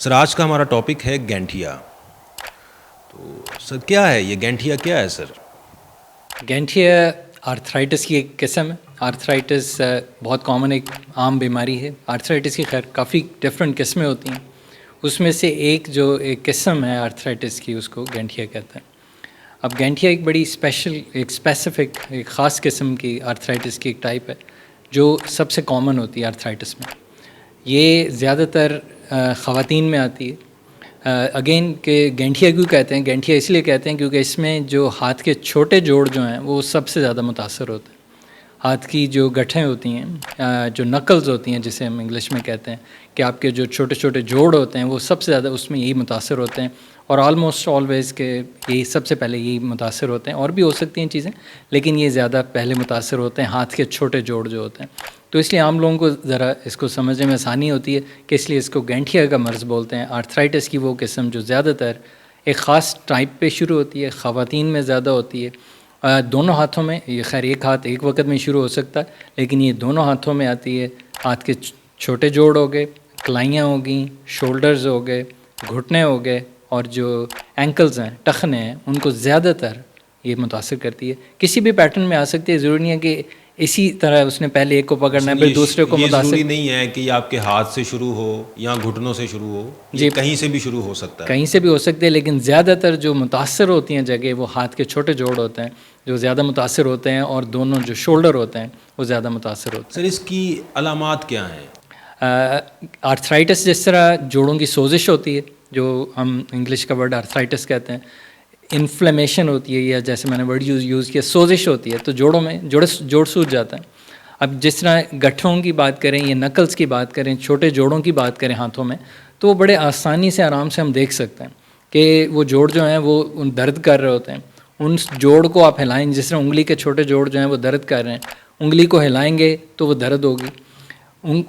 سر آج کا ہمارا ٹاپک ہے گینٹھیا. تو سر کیا ہے یہ گینٹھیا، کیا ہے سر؟ گینٹھیا آرتھرائٹس کی ایک قسم ہے. آرتھرائٹس بہت کامن ایک عام بیماری ہے. آرتھرائٹس کی خیر کافی ڈفرینٹ قسمیں ہوتی ہیں. اس میں سے ایک قسم ہے آرتھرائٹس کی، اس کو گینٹھیا کہتے ہیں. اب گینٹھیا ایک بڑی اسپیسیفک ایک خاص قسم کی آرتھرائٹس کی ایک ٹائپ ہے جو سب سے کامن ہوتی ہے آرتھرائٹس میں. یہ زیادہ تر خواتین میں آتی ہے. اگین کہ گینٹھیا کیوں کہتے ہیں؟ گینٹھیا اس لیے کہتے ہیں کیونکہ اس میں جو ہاتھ کے چھوٹے جوڑ جو ہیں وہ سب سے زیادہ متاثر ہوتے ہیں. ہاتھ کی جو گٹھیں ہوتی ہیں، جو نکلز ہوتی ہیں جسے ہم انگلش میں کہتے ہیں، کہ آپ کے جو چھوٹے چھوٹے جوڑ ہوتے ہیں وہ سب سے زیادہ اس میں یہی متاثر ہوتے ہیں. اور آلموسٹ آلویز کہ یہی سب سے پہلے یہی متاثر ہوتے ہیں. اور بھی ہو سکتی ہیں چیزیں، لیکن یہ زیادہ پہلے متاثر ہوتے ہیں ہاتھ کے چھوٹے جوڑ جو ہوتے ہیں. تو اس لیے عام لوگوں کو ذرا اس کو سمجھنے میں آسانی ہوتی ہے کہ اس لیے اس کو گینٹھیا کا مرض بولتے ہیں. آرتھرائٹس کی وہ قسم جو زیادہ تر ایک خاص ٹائپ پہ شروع ہوتی ہے، خواتین میں زیادہ ہوتی ہے. دونوں ہاتھوں میں، یہ خیر ایک ہاتھ ایک وقت میں شروع ہو سکتا ہے، لیکن یہ دونوں ہاتھوں میں آتی ہے. ہاتھ کے چھوٹے جوڑ ہو گئے، کلائیاں ہو گئیں، شولڈرز ہو گئے، گھٹنے ہو گئے، اور جو اینکلز ہیں، ٹخنے ہیں، ان کو زیادہ تر یہ متاثر کرتی ہے. کسی بھی پیٹرن میں آ سکتی ہے. ضروری نہیں ہے کہ اسی طرح اس نے پہلے ایک کو پکڑنا ہے پھر دوسرے کو یہ متاثر. ضروری نہیں ہے کہ یہ آپ کے ہاتھ سے شروع ہو یا گھٹنوں سے شروع ہو، یہ کہیں سے بھی شروع ہو سکتا ہے. کہیں سے بھی ہو سکتے ہیں، لیکن زیادہ تر جو متاثر ہوتی ہیں جگہ وہ ہاتھ کے چھوٹے جوڑ ہوتے ہیں جو زیادہ متاثر ہوتے ہیں، اور دونوں جو شولڈر ہوتے ہیں وہ زیادہ متاثر ہوتے ہیں. سر اس کی علامات کیا ہیں؟ آرتھرائٹس جس طرح جوڑوں کی سوزش ہوتی ہے، جو ہم انگلش کا ورڈ آرتھرائٹس کہتے ہیں. انفلیمیشن ہوتی ہے، یا جیسے میں نے ورڈ یوز کیا، سوزش ہوتی ہے، تو جوڑوں میں جوڑ سوج جاتا ہے. اب جس طرح گٹھوں کی بات کریں یا نکلز کی بات کریں، چھوٹے جوڑوں کی بات کریں ہاتھوں میں، تو وہ بڑے آسانی سے آرام سے ہم دیکھ سکتے ہیں کہ وہ جوڑ جو ہیں وہ درد کر رہے ہوتے ہیں. ان جوڑ کو آپ ہلائیں، جس طرح انگلی کے چھوٹے جوڑ جو ہیں وہ درد کر رہے ہیں، انگلی کو ہلائیں گے تو وہ درد ہوگی.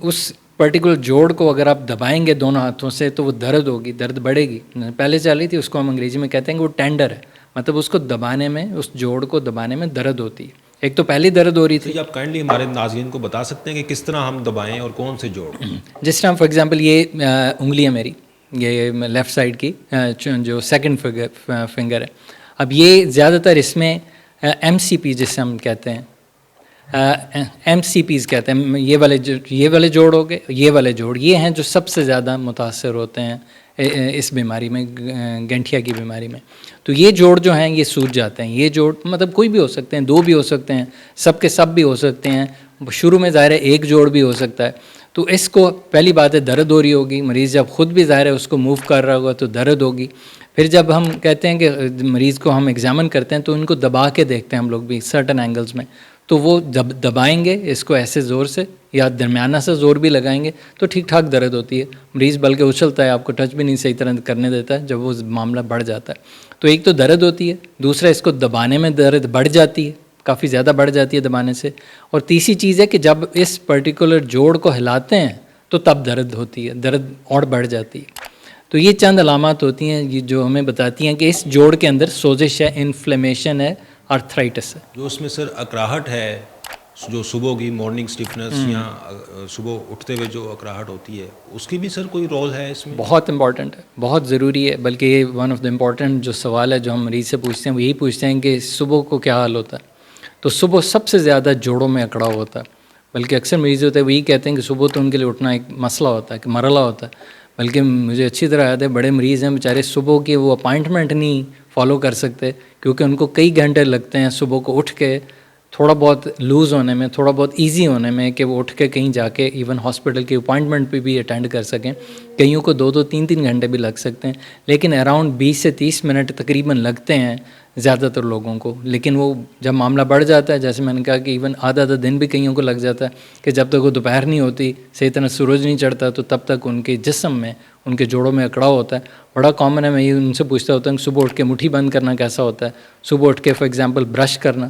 اس پرٹیکولر جوڑ کو اگر آپ دبائیں گے دونوں ہاتھوں سے تو وہ درد ہوگی، درد بڑھے گی. پہلے چل رہی تھی، اس کو ہم انگریزی میں کہتے ہیں کہ وہ ٹینڈر ہے، مطلب اس کو دبانے میں، اس جوڑ کو دبانے میں درد ہوتی ہے. ایک تو پہلی درد ہو رہی تھی. آپ کائنڈلی ہمارے ناظرین کو بتا سکتے ہیں کہ کس طرح ہم دبائیں اور کون سے جوڑ؟ جس طرح فار ایگزامپل یہ انگلی ہے میری، یہ لیفٹ سائڈ کی جو سیکنڈ فنگر ہے. اب یہ زیادہ تر اس میں ایم سی پی جسے ہم کہتے ہیں، ایم سی پیز کہتے ہیں. یہ والے جوڑ ہو گئے، یہ والے جوڑ، یہ ہیں جو سب سے زیادہ متاثر ہوتے ہیں اس بیماری میں، گینٹھیا کی بیماری میں. تو یہ جوڑ جو ہیں یہ سوج جاتے ہیں. یہ جوڑ مطلب کوئی بھی ہو سکتے ہیں، دو بھی ہو سکتے ہیں، سب کے سب بھی ہو سکتے ہیں. شروع میں ظاہر ہے ایک جوڑ بھی ہو سکتا ہے. تو اس کو پہلی بات ہے درد ہو رہی ہوگی. مریض جب خود بھی ظاہر ہے اس کو موو کر رہا ہوگا تو درد ہوگی. پھر جب ہم کہتے ہیں کہ مریض کو ہم ایگزامن کرتے ہیں تو ان کو دبا کے دیکھتے ہیں ہم لوگ بھی سرٹن اینگلز میں. تو وہ دبائیں گے اس کو ایسے زور سے یا درمیانہ سے زور بھی لگائیں گے تو ٹھیک ٹھاک درد ہوتی ہے. مریض بلکہ اچھلتا ہے، آپ کو ٹچ بھی نہیں صحیح طرح کرنے دیتا ہے جب وہ معاملہ بڑھ جاتا ہے. تو ایک تو درد ہوتی ہے، دوسرا اس کو دبانے میں درد بڑھ جاتی ہے، کافی زیادہ بڑھ جاتی ہے دبانے سے. اور تیسری چیز ہے کہ جب اس پرٹیکولر جوڑ کو ہلاتے ہیں تو تب درد ہوتی ہے، درد اور بڑھ جاتی ہے. تو یہ چند علامات ہوتی ہیں جو ہمیں بتاتی ہیں کہ اس جوڑ کے اندر سوزش ہے، انفلیمیشن ہے، آرتھرائٹس ہے. جو اس میں سر اکراہٹ ہے، جو صبح کی مارننگ اسٹفنس یا صبح اٹھتے ہوئے جو اکراہٹ ہوتی ہے، اس کی بھی سر کوئی رول ہے اس میں؟ بہت امپورٹنٹ ہے، بہت ضروری ہے. بلکہ یہ ون آف دا امپورٹنٹ جو سوال ہے جو ہم مریض سے پوچھتے ہیں وہ یہی پوچھتے ہیں کہ صبح کو کیا حال ہوتا ہے. تو صبح سب سے زیادہ جوڑوں میں اکڑاؤ ہوتا ہے. بلکہ اکثر مریض ہوتے ہیں وہ یہی کہتے ہیں کہ صبح تو ان کے لیے اٹھنا ایک مسئلہ ہوتا ہے، کہ مرحلہ ہوتا ہے. بلکہ مجھے اچھی طرح یاد ہے بڑے مریض ہیں بیچارے صبح کے وہ اپائنٹمنٹ نہیں فالو کر سکتے، کیونکہ ان کو کئی گھنٹے لگتے ہیں صبح کو اٹھ کے تھوڑا بہت لوز ہونے میں، تھوڑا بہت ایزی ہونے میں، کہ وہ اٹھ کے کہیں جا کے ایون ہاسپٹل کی اپائنٹمنٹ پہ بھی اٹینڈ کر سکیں. کئیوں کو 2-3 گھنٹے بھی لگ سکتے ہیں، لیکن اراؤنڈ 20 سے 30 منٹ تقریباً لگتے ہیں زیادہ تر لوگوں کو. لیکن وہ جب معاملہ بڑھ جاتا ہے، جیسے میں نے کہا کہ ایون آدھا دن بھی کئیوں کو لگ جاتا ہے، کہ جب تک وہ دوپہر نہیں ہوتی، صحیح طرح سورج نہیں چڑھتا، تو تب تک ان کے جسم میں، ان کے جوڑوں میں اکڑاؤ ہوتا ہے. بڑا کامن ہے، میں یہ ان سے پوچھتا ہوتا ہوں کہ صبح اٹھ کے مٹھی بند کرنا کیسا ہوتا ہے، صبح اٹھ کے فار ایگزامپل برش کرنا،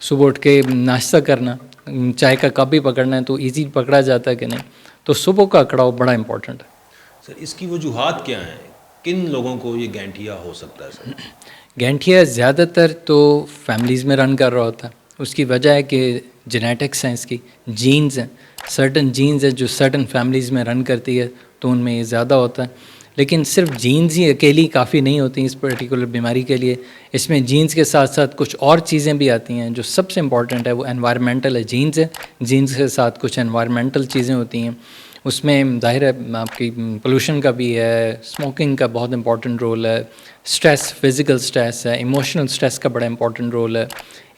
صبح اٹھ کے ناشتہ کرنا، چائے کا کپ بھی پکڑنا ہے تو ایزی پکڑا جاتا ہے کہ نہیں. تو صبح کا اکڑاؤ بڑا امپورٹنٹ ہے. سر اس کی وجوہات کیا ہیں؟ کن لوگوں کو یہ گینٹھیا ہو سکتا ہے سر؟ گینٹھیا زیادہ تر تو فیملیز میں رن کر رہا ہوتا ہے. اس کی وجہ ہے کہ جینیٹکس ہیں، اس کی جینز ہیں، سرٹن جینز ہیں جو سرٹن فیملیز میں رن کرتی ہے، تو ان میں یہ زیادہ ہوتا ہے. لیکن صرف جینز ہی اکیلی کافی نہیں ہوتی اس پرٹیکولر بیماری کے لیے. اس میں جینز کے ساتھ ساتھ کچھ اور چیزیں بھی آتی ہیں. جو سب سے امپورٹنٹ ہے وہ انوائرمنٹل ہے. جینز ہے, جینز کے ساتھ کچھ انوائرمنٹل چیزیں ہوتی ہیں. اس میں ظاہر ہے آپ کی پولوشن کا بھی ہے, اسموکنگ کا بہت امپورٹنٹ رول ہے, اسٹریس, فزیکل اسٹریس ہے, ایموشنل اسٹریس کا بڑا امپورٹنٹ رول ہے,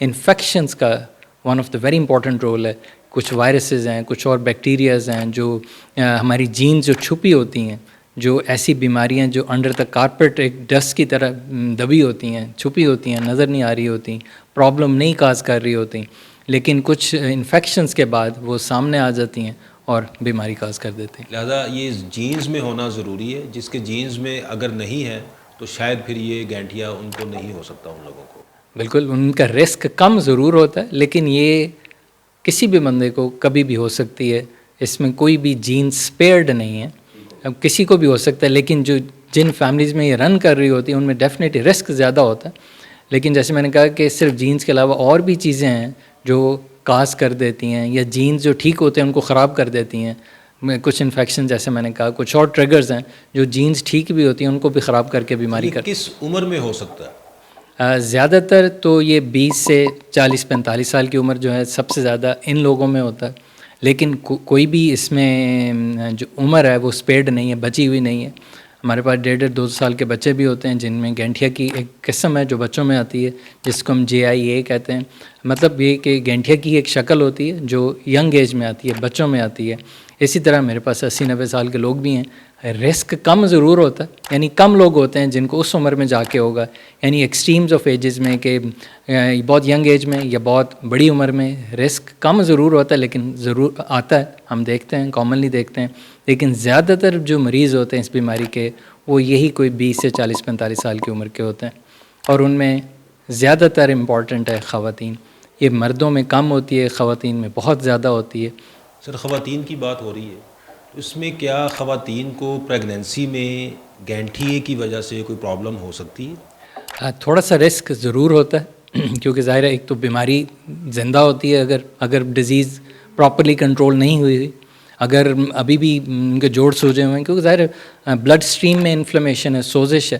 انفیکشنز کا one of the very important role ہے. کچھ وائرسز ہیں, کچھ اور بیکٹیریاز ہیں جو ہماری جینز جو چھپی ہوتی ہیں, جو ایسی بیماریاں جو انڈر دا کارپیٹ ایک ڈسٹ کی طرح دبی ہوتی ہیں, چھپی ہوتی ہیں, نظر نہیں آ رہی ہوتی, پرابلم نہیں کاز کر رہی ہوتی, لیکن کچھ انفیکشنز کے بعد وہ سامنے آ جاتی ہیں اور بیماری کاز کر دیتے ہیں. لہذا یہ جینز میں ہونا ضروری ہے. جس کے جینز میں اگر نہیں ہے تو شاید پھر یہ گینٹھیا ان کو نہیں ہو سکتا, ان لوگوں کو. بالکل, ان کا رسک کم ضرور ہوتا ہے, لیکن یہ کسی بھی بندے کو کبھی بھی ہو سکتی ہے. اس میں کوئی بھی جین سپیئرڈ نہیں ہے, اب کسی کو بھی ہو سکتا ہے. لیکن جن فیملیز میں یہ رن کر رہی ہوتی ہیں ان میں ڈیفینیٹلی رسک زیادہ ہوتا ہے. لیکن جیسے میں نے کہا کہ صرف جینز کے علاوہ اور بھی چیزیں ہیں جو کاز کر دیتی ہیں, یا جینز جو ٹھیک ہوتے ہیں ان کو خراب کر دیتی ہیں. کچھ انفیکشن جیسے میں نے کہا, کچھ اور ٹریگرز ہیں جو جینز ٹھیک بھی ہوتی ہیں ان کو بھی خراب کر کے بیماری کر. کس عمر میں ہو سکتا ہے؟ زیادہ تر تو یہ 20 سے 40-45 سال کی عمر جو ہے سب سے زیادہ ان لوگوں میں ہوتا ہے. لیکن کوئی بھی اس میں جو عمر ہے وہ اسپیڈ نہیں ہے, بچی ہوئی نہیں ہے. ہمارے پاس 1.5-2 سال کے بچے بھی ہوتے ہیں جن میں گینٹھیا کی ایک قسم ہے جو بچوں میں آتی ہے, جس کو ہم JIA کہتے ہیں. مطلب یہ کہ گینٹھیا کی ایک شکل ہوتی ہے جو ینگ ایج میں آتی ہے, بچوں میں آتی ہے. اسی طرح میرے پاس 80-90 سال کے لوگ بھی ہیں. رسک کم ضرور ہوتا ہے, یعنی کم لوگ ہوتے ہیں جن کو اس عمر میں جا کے ہوگا, یعنی ایکسٹریمز آف ایجز میں کہ بہت ینگ ایج میں یا بہت بڑی عمر میں رسک کم ضرور ہوتا ہے, لیکن ضرور آتا ہے. ہم دیکھتے ہیں, کامنلی دیکھتے ہیں. لیکن زیادہ تر جو مریض ہوتے ہیں اس بیماری کے وہ یہی کوئی 20 سے 40-45 سال کی عمر کے ہوتے ہیں, اور ان میں زیادہ تر امپورٹنٹ ہے خواتین. یہ مردوں میں کم ہوتی ہے, خواتین میں بہت زیادہ ہوتی ہے. سر خواتین کی بات ہو رہی ہے, تو اس میں کیا خواتین کو پریگنینسی میں گینٹھیے کی وجہ سے کوئی پرابلم ہو سکتی ہے؟ تھوڑا سا رسک ضرور ہوتا ہے کیونکہ ظاہر ہے ایک تو بیماری زندہ ہوتی ہے اگر ڈیزیز پراپرلی کنٹرول نہیں ہوئی, اگر ابھی بھی ان کے جوڑ سوجے ہوئے ہیں, کیونکہ ظاہر ہے بلڈ اسٹریم میں انفلیمیشن ہے, سوزش ہے,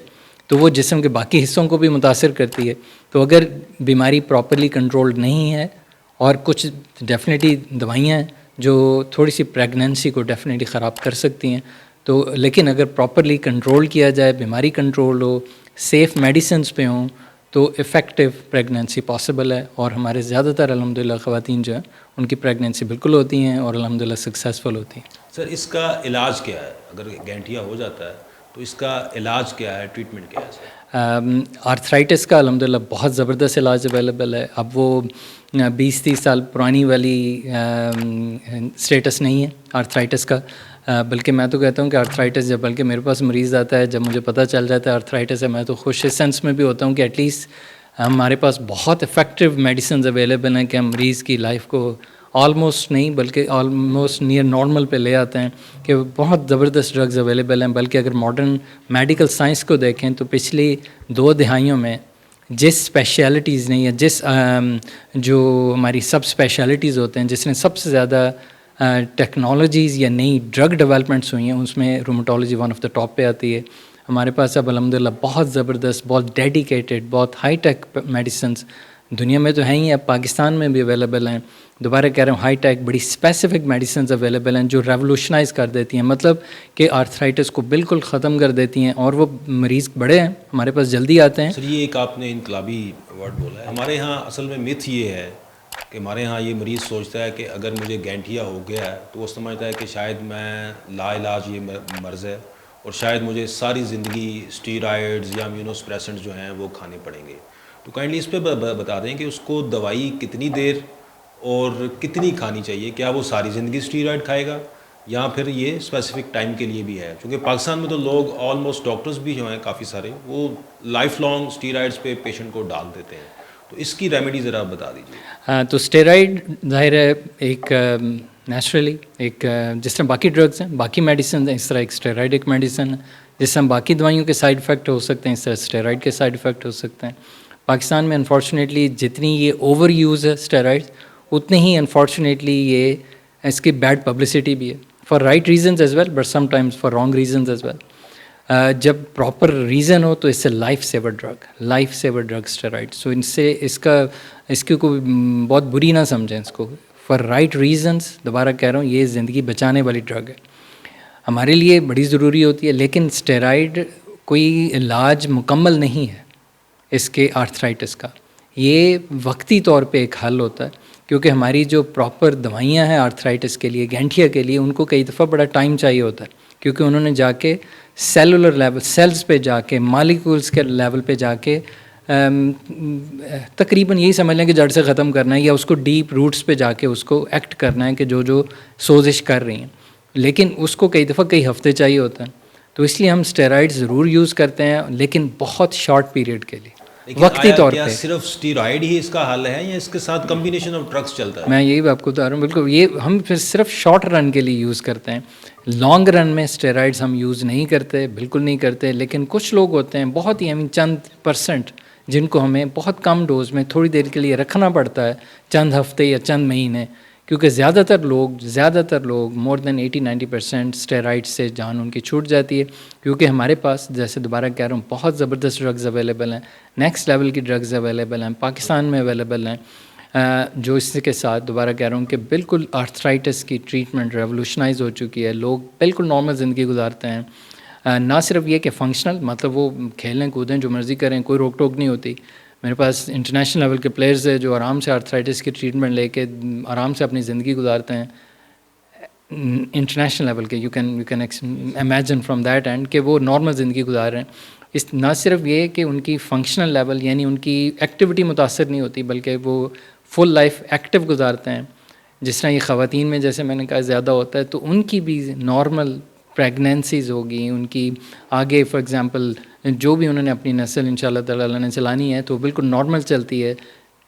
تو وہ جسم کے باقی حصوں کو بھی متاثر کرتی ہے. تو اگر بیماری پراپرلی کنٹرول نہیں ہے, اور کچھ ڈیفینیٹلی دوائیاں ہیں جو تھوڑی سی پریگنینسی کو ڈیفینیٹلی خراب کر سکتی ہیں, تو لیکن اگر پراپرلی کنٹرول کیا جائے, بیماری کنٹرول ہو, سیف میڈیسنز پہ ہوں, تو افیکٹو پریگنینسی پاسبل ہے. اور ہمارے زیادہ تر الحمدللہ خواتین جو ہیں ان کی پریگنینسی بالکل ہوتی ہیں اور الحمدللہ سکسیزفل ہوتی ہیں. سر اس کا علاج کیا ہے؟ اگر گینٹھیا ہو جاتا ہے تو اس کا علاج کیا ہے, ٹریٹمنٹ کیا ہے سر؟ آرتھرائٹس کا الحمدللہ بہت زبردست علاج اویلیبل ہے. اب وہ 20-30 سال پرانی والی اسٹیٹس نہیں ہے آرتھرائٹس کا, بلکہ میں تو کہتا ہوں کہ آرتھرائٹس جب بلکہ میرے پاس مریض آتا ہے, جب مجھے پتہ چل جاتا ہے آرتھرائٹس ہے, میں تو خوش اس سینس میں بھی ہوتا ہوں کہ ایٹ لیسٹ ہمارے پاس بہت افیکٹو میڈیسنز اویلیبل ہیں کہ ہم مریض کی لائف کو آلموسٹ نہیں بلکہ آلموسٹ نیئر نارمل پہ لے آتے ہیں, کہ بہت زبردست ڈرگز اویلیبل ہیں. بلکہ اگر ماڈرن میڈیکل سائنس کو دیکھیں تو پچھلی 2 دہائیوں میں جس اسپیشلٹیز نے یا جس جو ہماری سب اسپیشلٹیز ہوتے ہیں جس نے سب سے زیادہ ٹیکنالوجیز یا نئی ڈرگ ڈیولپمنٹس ہوئی ہیں, اس میں رومٹولوجی ون آف دا ٹاپ پہ آتی ہے. ہمارے پاس اب الحمدللہ بہت زبردست, بہت ڈیڈیکیٹڈ, بہت ہائی ٹیک میڈیسنس دنیا میں تو ہیں ہی, اب پاکستان میں بھی اویلیبل ہیں. دوبارہ کہہ رہا ہوں, ہائی ٹیک بڑی اسپیسیفک میڈیسنز اویلیبل ہیں جو ریولوشنائز کر دیتی ہیں, مطلب کہ آرتھرائٹس کو بالکل ختم کر دیتی ہیں, اور وہ مریض بڑے ہیں ہمارے پاس جلدی آتے ہیں. سر یہ ایک آپ نے انقلابی ورڈ بولا ہے. ہمارے ہاں اصل میں متھ یہ ہے کہ ہمارے ہاں یہ مریض سوچتا ہے کہ اگر مجھے گینٹھیا ہو گیا ہے تو وہ سمجھتا ہے کہ شاید میں لا علاج یہ مرض ہے, اور شاید مجھے ساری زندگی اسٹیرائڈز یا امیونوسپریسنٹ جو ہیں وہ کھانے پڑیں گے. تو کائنڈلی اس پہ بتا دیں کہ اس کو دوائی کتنی دیر اور کتنی کھانی چاہیے, کیا وہ ساری زندگی اسٹیرائڈ کھائے گا یا پھر یہ اسپیسیفک ٹائم کے لیے بھی ہے؟ کیونکہ پاکستان میں تو لوگ آلموسٹ ڈاکٹرز بھی جو ہیں کافی سارے وہ لائف لانگ اسٹیرائڈس پہ پیشنٹ کو ڈال دیتے ہیں, تو اس کی ریمیڈی ذرا بتا دیجیے. تو اسٹیرائڈ ظاہر ہے ایک نیچرلی ایک جس طرح باقی ڈرگس ہیں, باقی میڈیسن ہیں, اس طرح ایک اسٹیرائڈ ایک میڈیسن ہے. جس طرح باقی دوائیوں کے سائڈ افیکٹ ہو سکتے ہیں اس طرح اسٹیرائڈ کے سائڈ افیکٹ ہو سکتے ہیں. پاکستان میں انفارچونیٹلی جتنی یہ اوور یوز ہے اسٹیرائڈ, اتنی ہی انفارچونیٹلی یہ اس کی بیڈ پبلسٹی بھی ہے, for right reasons as well but sometimes for wrong reasons as well. جب پراپر ریزن ہو تو اس سے life saver drug steroid. So ان سے اس کی کوئی بہت بری نہ سمجھیں اس کو. فار رائٹ ریزنس دوبارہ کہہ رہا ہوں یہ زندگی بچانے والی ڈرگ ہے, ہمارے لیے بڑی ضروری ہوتی ہے. لیکن اسٹیرائڈ کوئی علاج مکمل نہیں ہے اس کے آرتھرائٹس کا. یہ وقتی طور پہ ایک حل ہوتا ہے, کیونکہ ہماری جو پراپر دوائیاں ہیں آرتھرائٹس کے لیے, گینٹھیا کے لیے, ان کو کئی دفعہ بڑا ٹائم چاہیے ہوتا ہے, کیونکہ انہوں نے جا کے سیلولر لیول, سیلز پہ جا کے, مالیکولز کے لیول پہ جا کے تقریباً یہی سمجھ لیں کہ جڑ سے ختم کرنا ہے, یا اس کو ڈیپ روٹس پہ جا کے اس کو ایکٹ کرنا ہے کہ جو سوزش کر رہی ہیں. لیکن اس کو کئی دفعہ کئی ہفتے چاہیے ہوتا ہے. تو اس لیے ہم اسٹیرائڈ ضرور یوز کرتے ہیں, لیکن بہت شارٹ پیریڈ کے لیے, وقتی طور پہ. صرف اسٹیرائڈ ہی اس کا حل ہے یا اس کے ساتھ کمبینیشن آف ڈرگس چلتا ہے؟ میں یہی آپ کو بتا رہا ہوں, بالکل. یہ ہم پھر صرف شارٹ رن کے لیے یوز کرتے ہیں. لانگ رن میں اسٹیرائڈس ہم یوز نہیں کرتے, بالکل نہیں کرتے. لیکن کچھ لوگ ہوتے ہیں بہت ہی, چند پرسنٹ, جن کو ہمیں بہت کم ڈوز میں تھوڑی دیر کے لیے رکھنا پڑتا ہے, چند ہفتے یا چند مہینے, کیونکہ زیادہ تر لوگ مور دین 80-90% اسٹیرائڈ سے جان ان کی چھوٹ جاتی ہے. کیونکہ ہمارے پاس, جیسے دوبارہ کہہ رہا ہوں, بہت زبردست ڈرگز اویلیبل ہیں, نیکسٹ لیول کی ڈرگز اویلیبل ہیں, پاکستان میں اویلیبل ہیں, جو اس کے ساتھ دوبارہ کہہ رہا ہوں کہ بالکل آرتھرائٹس کی ٹریٹمنٹ ریولوشنائز ہو چکی ہے. لوگ بالکل نارمل زندگی گزارتے ہیں. نہ صرف یہ کہ فنکشنل, مطلب وہ کھیلیں کودیں جو مرضی کریں, کوئی روک ٹوک نہیں ہوتی. میرے پاس انٹرنیشنل لیول کے پلیئرز ہیں جو آرام سے آرتھرائٹس کی ٹریٹمنٹ لے کے آرام سے اپنی زندگی گزارتے ہیں انٹرنیشنل لیول کے. You can imagine from that and کہ وہ نارمل زندگی گزار رہے ہیں. نہ صرف یہ کہ ان کی فنکشنل لیول یعنی ان کی ایکٹیویٹی متاثر نہیں ہوتی, بلکہ وہ فل لائف ایکٹیو گزارتے ہیں. جس طرح یہ خواتین میں جیسے میں نے کہا زیادہ ہوتا ہے, تو ان کی بھی نارمل پریگنینسیز ہوگی, ان کی آگے فار ایگزامپل جو بھی انہوں نے اپنی نسل ان شاء اللہ تعالیٰ نے چلانی ہے تو بالکل نارمل چلتی ہے.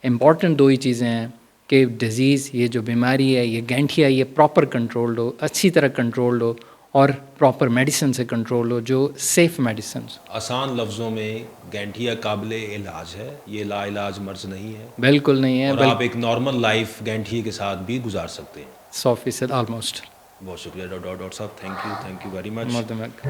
امپورٹنٹ 2 ہی چیزیں ہیں کہ ڈیزیز, یہ جو بیماری ہے, یہ گینٹھیا, یہ پراپر کنٹرولڈ ہو, اچھی طرح کنٹرولڈ ہو, اور پراپر میڈیسن سے کنٹرول ہو, جو سیف میڈیسنس. آسان لفظوں میں گینٹھیا قابل علاج ہے, یہ لا علاج مرض نہیں ہے. بالکل نہیں ہے, اور آپ ایک نارمل لائف گینٹھیا کے ساتھ بھی گزار سکتے ہیں 100% آلموسٹ. بہت شکریہ ڈاکٹر صاحب, تھینک یو ویری مچ.